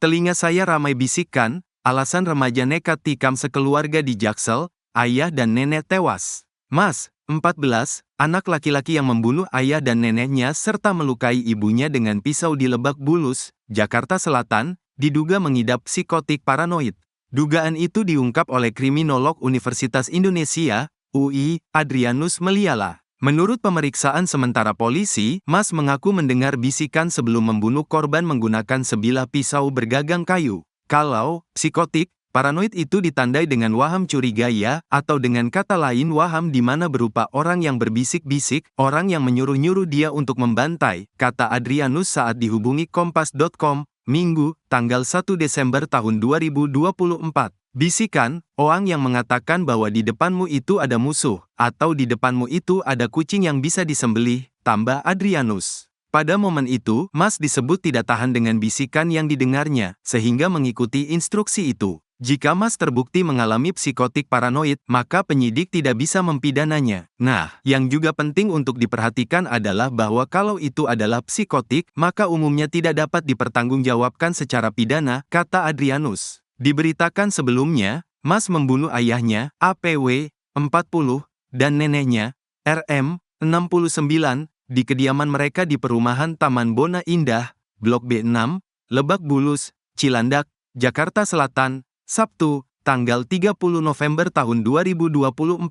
Telinga saya ramai bisikan, alasan remaja nekat tikam sekeluarga di Jaksel, ayah dan nenek tewas. Mas, 14, anak laki-laki yang membunuh ayah dan neneknya serta melukai ibunya dengan pisau di Lebak Bulus, Jakarta Selatan, diduga mengidap psikotik paranoid. Dugaan itu diungkap oleh kriminolog Universitas Indonesia, UI, Adrianus Meliala. Menurut pemeriksaan sementara polisi, Mas mengaku mendengar bisikan sebelum membunuh korban menggunakan sebilah pisau bergagang kayu. Kalau psikotik, paranoid itu ditandai dengan waham curiga atau dengan kata lain waham di mana berupa orang yang berbisik-bisik, orang yang menyuruh-nyuruh dia untuk membantai, kata Adrianus saat dihubungi Kompas.com, Minggu, tanggal 1 Desember tahun 2024. Bisikan, orang yang mengatakan bahwa di depanmu itu ada musuh, atau di depanmu itu ada kucing yang bisa disembelih, tambah Adrianus. Pada momen itu, Mas disebut tidak tahan dengan bisikan yang didengarnya, sehingga mengikuti instruksi itu. Jika Mas terbukti mengalami psikotik paranoid, maka penyidik tidak bisa mempidananya. Nah, yang juga penting untuk diperhatikan adalah bahwa kalau itu adalah psikotik, maka umumnya tidak dapat dipertanggungjawabkan secara pidana, kata Adrianus. Diberitakan sebelumnya, Mas membunuh ayahnya, APW, 40, dan neneknya, RM, 69, di kediaman mereka di perumahan Taman Bona Indah, Blok B6, Lebak Bulus, Cilandak, Jakarta Selatan, Sabtu, tanggal 30 November tahun 2024.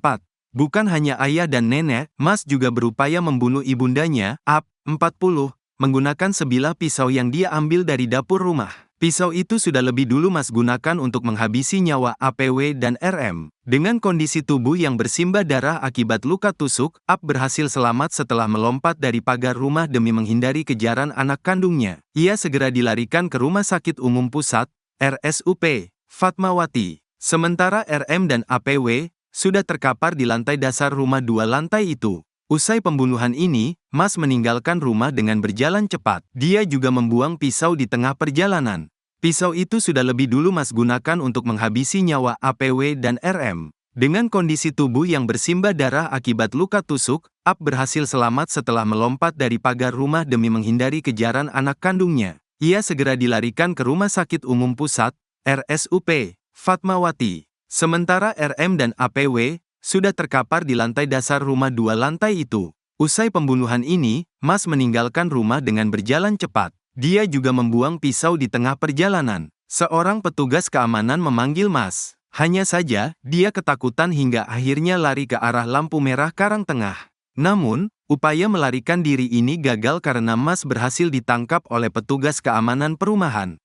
Bukan hanya ayah dan nenek, Mas juga berupaya membunuh ibundanya, AP, 40, menggunakan sebilah pisau yang dia ambil dari dapur rumah. Pisau itu sudah lebih dulu Mas gunakan untuk menghabisi nyawa APW dan RM. Dengan kondisi tubuh yang bersimbah darah akibat luka tusuk, AP berhasil selamat setelah melompat dari pagar rumah demi menghindari kejaran anak kandungnya. Ia segera dilarikan ke Rumah Sakit Umum Pusat, RSUP, Fatmawati. Sementara RM dan APW sudah terkapar di lantai dasar rumah 2 lantai itu. Usai pembunuhan ini, Mas meninggalkan rumah dengan berjalan cepat. Dia juga membuang pisau di tengah perjalanan. Pisau itu sudah lebih dulu Mas gunakan untuk menghabisi nyawa APW dan RM. Dengan kondisi tubuh yang bersimbah darah akibat luka tusuk, AP berhasil selamat setelah melompat dari pagar rumah demi menghindari kejaran anak kandungnya. Ia segera dilarikan ke Rumah Sakit Umum Pusat, RSUP, Fatmawati. Sementara RM dan APW sudah terkapar di lantai dasar rumah 2 lantai itu. Usai pembunuhan ini, Mas meninggalkan rumah dengan berjalan cepat. Dia juga membuang pisau di tengah perjalanan. Seorang petugas keamanan memanggil Mas. Hanya saja, dia ketakutan hingga akhirnya lari ke arah lampu merah Karangtengah. Namun, upaya melarikan diri ini gagal karena Mas berhasil ditangkap oleh petugas keamanan perumahan.